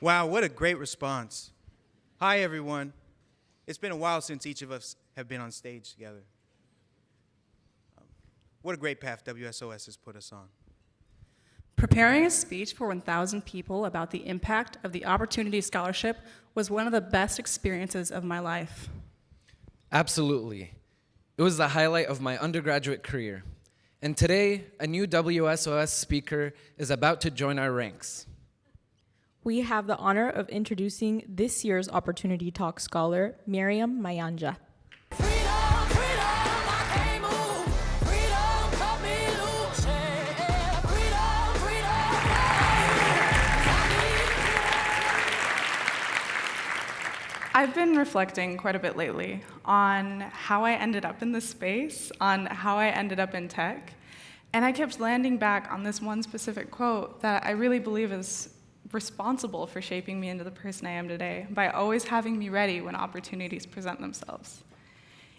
Wow, what a great response. Hi, everyone. It's been a while since each of us have been on stage together. What a great path WSOS has put us on. Preparing a speech for 1,000 people about the impact of the Opportunity Scholarship was one of the best experiences of my life. Absolutely. It was the highlight of my undergraduate career. And today, a new WSOS speaker is about to join our ranks. We have the honor of introducing this year's Opportunity Talk scholar, Mariam Mayanja. I've been reflecting quite a bit lately on how I ended up in this space, on how I ended up in tech, and I kept landing back on this one specific quote that I really believe is responsible for shaping me into the person I am today, by always having me ready when opportunities present themselves.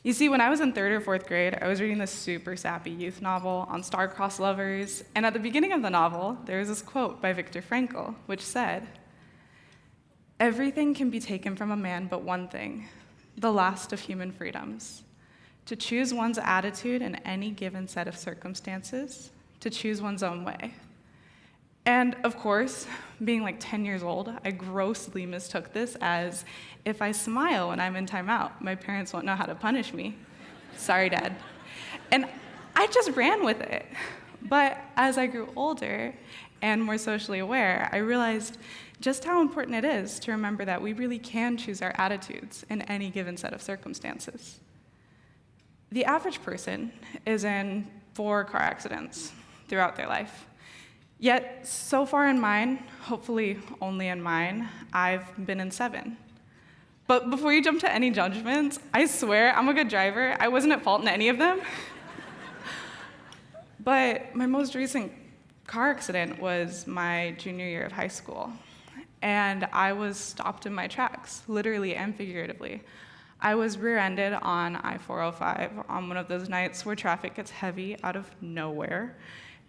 You see, when I was in 3rd or 4th grade, I was reading this super sappy youth novel on star-crossed lovers, and at the beginning of the novel, there was this quote by Viktor Frankl, which said, "Everything can be taken from a man but one thing, the last of human freedoms. To choose one's attitude in any given set of circumstances, to choose one's own way." And of course, being like 10 years old, I grossly mistook this as, if I smile when I'm in timeout, my parents won't know how to punish me. Sorry, Dad. And I just ran with it. But as I grew older and more socially aware, I realized just how important it is to remember that we really can choose our attitudes in any given set of circumstances. The average person is in 4 car accidents throughout their life. Yet, so far in mine, hopefully only in mine, I've been in 7. But before you jump to any judgments, I swear I'm a good driver. I wasn't at fault in any of them. But my most recent car accident was my junior year of high school. And I was stopped in my tracks, literally and figuratively. I was rear-ended on I-405 on one of those nights where traffic gets heavy out of nowhere.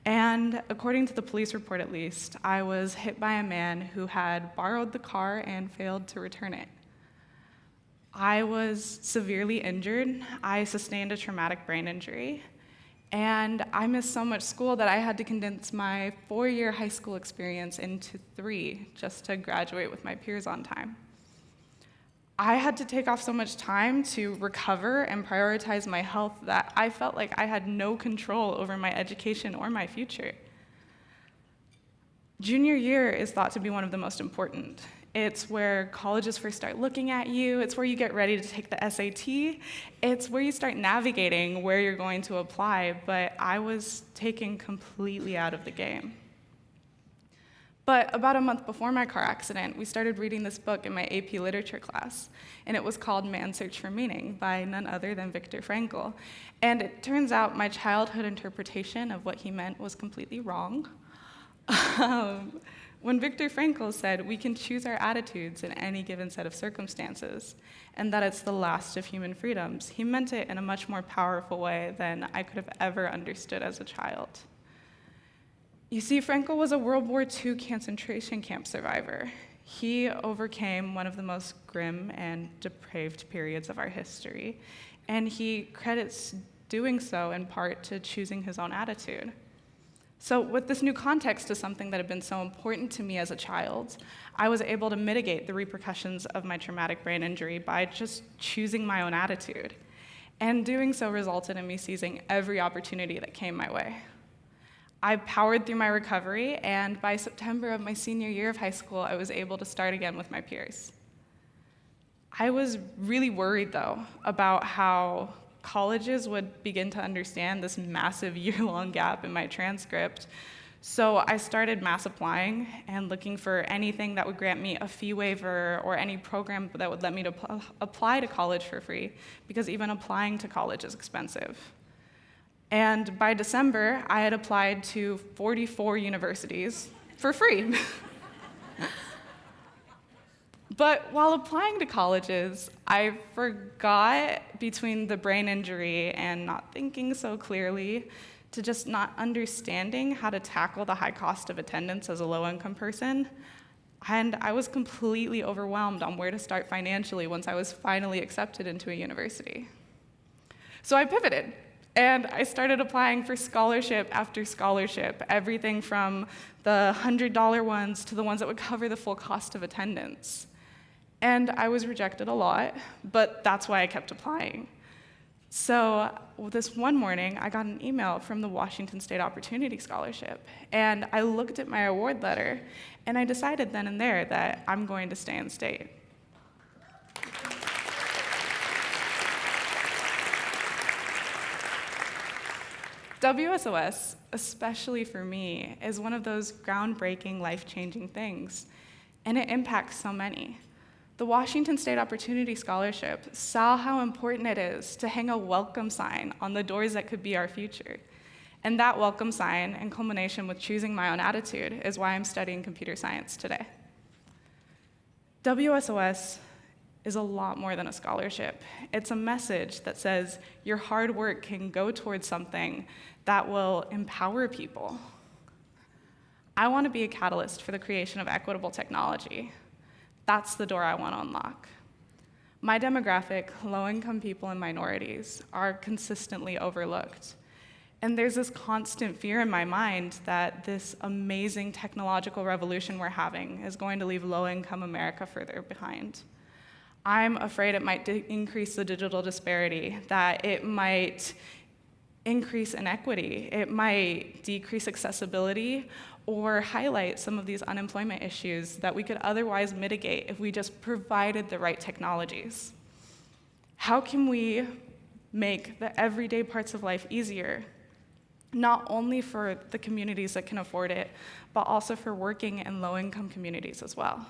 And according to the police report at least, I was hit by a man who had borrowed the car and failed to return it. I was severely injured. I sustained a traumatic brain injury. And I missed so much school that I had to condense my 4-year high school experience into 3 just to graduate with my peers on time. I had to take off so much time to recover and prioritize my health that I felt like I had no control over my education or my future. Junior year is thought to be one of the most important. It's where colleges first start looking at you. It's where you get ready to take the SAT. It's where you start navigating where you're going to apply, but I was taken completely out of the game. But about a month before my car accident, we started reading this book in my AP literature class, and it was called Man's Search for Meaning by none other than Viktor Frankl. And it turns out my childhood interpretation of what he meant was completely wrong. When Viktor Frankl said we can choose our attitudes in any given set of circumstances, and that it's the last of human freedoms, he meant it in a much more powerful way than I could have ever understood as a child. You see, Frankl was a World War II concentration camp survivor. He overcame one of the most grim and depraved periods of our history, and he credits doing so in part to choosing his own attitude. So with this new context to something that had been so important to me as a child, I was able to mitigate the repercussions of my traumatic brain injury by just choosing my own attitude. And doing so resulted in me seizing every opportunity that came my way. I powered through my recovery, and by September of my senior year of high school, I was able to start again with my peers. I was really worried, though, about how colleges would begin to understand this massive year-long gap in my transcript. So I started mass applying and looking for anything that would grant me a fee waiver or any program that would let me to apply to college for free, because even applying to college is expensive. And by December, I had applied to 44 universities for free. But while applying to colleges, I forgot, between the brain injury and not thinking so clearly, to just not understanding how to tackle the high cost of attendance as a low-income person, And I was completely overwhelmed on where to start financially once I was finally accepted into a university. So I pivoted, and I started applying for scholarship after scholarship, everything from the $100 ones to the ones that would cover the full cost of attendance. And I was rejected a lot, but that's why I kept applying. So this one morning, I got an email from the Washington State Opportunity Scholarship, and I looked at my award letter, and I decided then and there that I'm going to stay in state. WSOS, especially for me, is one of those groundbreaking, life-changing things, and it impacts so many. The Washington State Opportunity Scholarship saw how important it is to hang a welcome sign on the doors that could be our future. And that welcome sign, in culmination with choosing my own attitude, is why I'm studying computer science today. WSOS is a lot more than a scholarship. It's a message that says your hard work can go towards something that will empower people. I want to be a catalyst for the creation of equitable technology. That's the door I want to unlock. My demographic, low-income people and minorities, are consistently overlooked. And there's this constant fear in my mind that this amazing technological revolution we're having is going to leave low-income America further behind. I'm afraid it might increase the digital disparity, that it might increase inequity, it might decrease accessibility, or highlight some of these unemployment issues that we could otherwise mitigate if we just provided the right technologies. How can we make the everyday parts of life easier, not only for the communities that can afford it, but also for working and low-income communities as well?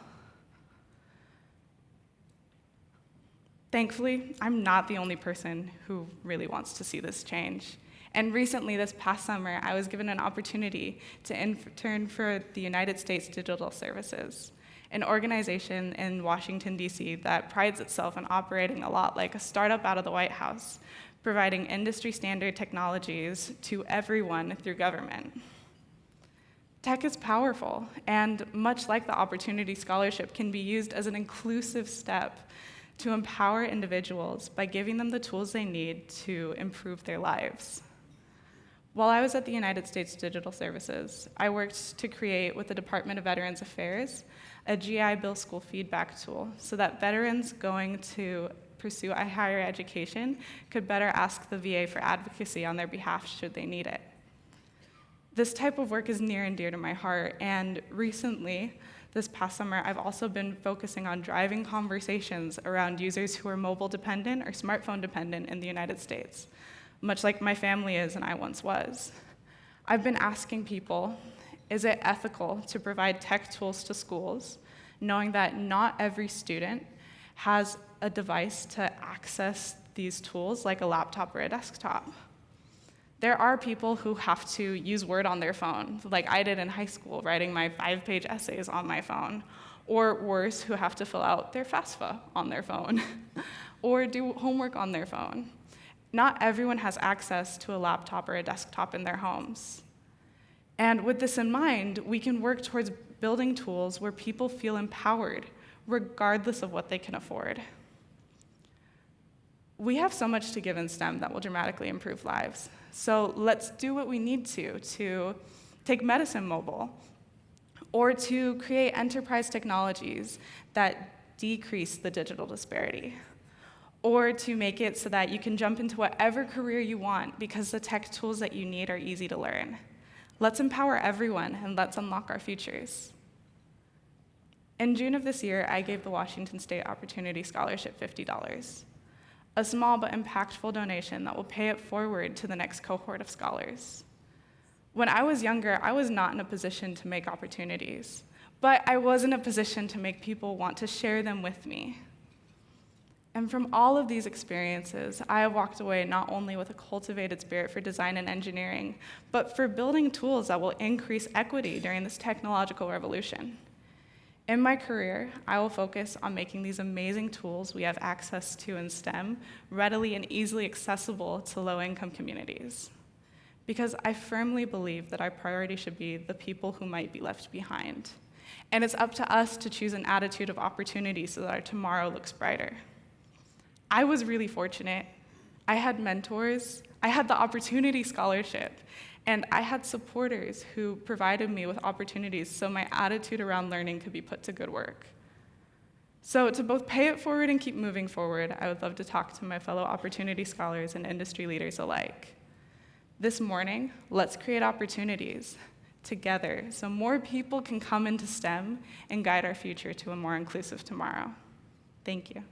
Thankfully, I'm not the only person who really wants to see this change. And recently, this past summer, I was given an opportunity to intern for the United States Digital Services, an organization in Washington, D.C. that prides itself on operating a lot like a startup out of the White House, providing industry-standard technologies to everyone through government. Tech is powerful, and much like the Opportunity Scholarship, can be used as an inclusive step to empower individuals by giving them the tools they need to improve their lives. While I was at the United States Digital Services, I worked to create, with the Department of Veterans Affairs, a GI Bill school feedback tool so that veterans going to pursue a higher education could better ask the VA for advocacy on their behalf should they need it. This type of work is near and dear to my heart, and recently, this past summer, I've also been focusing on driving conversations around users who are mobile dependent or smartphone dependent in the United States, much like my family is and I once was. I've been asking people, is it ethical to provide tech tools to schools, knowing that not every student has a device to access these tools like a laptop or a desktop? There are people who have to use Word on their phone, like I did in high school, writing my 5-page essays on my phone, or worse, who have to fill out their FAFSA on their phone, or do homework on their phone. Not everyone has access to a laptop or a desktop in their homes. And with this in mind, we can work towards building tools where people feel empowered, regardless of what they can afford. We have so much to give in STEM that will dramatically improve lives. So let's do what we need to take medicine mobile, or to create enterprise technologies that decrease the digital disparity, or to make it so that you can jump into whatever career you want because the tech tools that you need are easy to learn. Let's empower everyone, and let's unlock our futures. In June of this year, I gave the Washington State Opportunity Scholarship $50, a small but impactful donation that will pay it forward to the next cohort of scholars. When I was younger, I was not in a position to make opportunities, but I was in a position to make people want to share them with me. And from all of these experiences, I have walked away not only with a cultivated spirit for design and engineering, but for building tools that will increase equity during this technological revolution. In my career, I will focus on making these amazing tools we have access to in STEM readily and easily accessible to low-income communities. because I firmly believe that our priority should be the people who might be left behind. And it's up to us to choose an attitude of opportunity so that our tomorrow looks brighter. I was really fortunate. I had mentors, I had the Opportunity Scholarship, and I had supporters who provided me with opportunities so my attitude around learning could be put to good work. So to both pay it forward and keep moving forward, I would love to talk to my fellow Opportunity Scholars and industry leaders alike. This morning, let's create opportunities together so more people can come into STEM and guide our future to a more inclusive tomorrow. Thank you.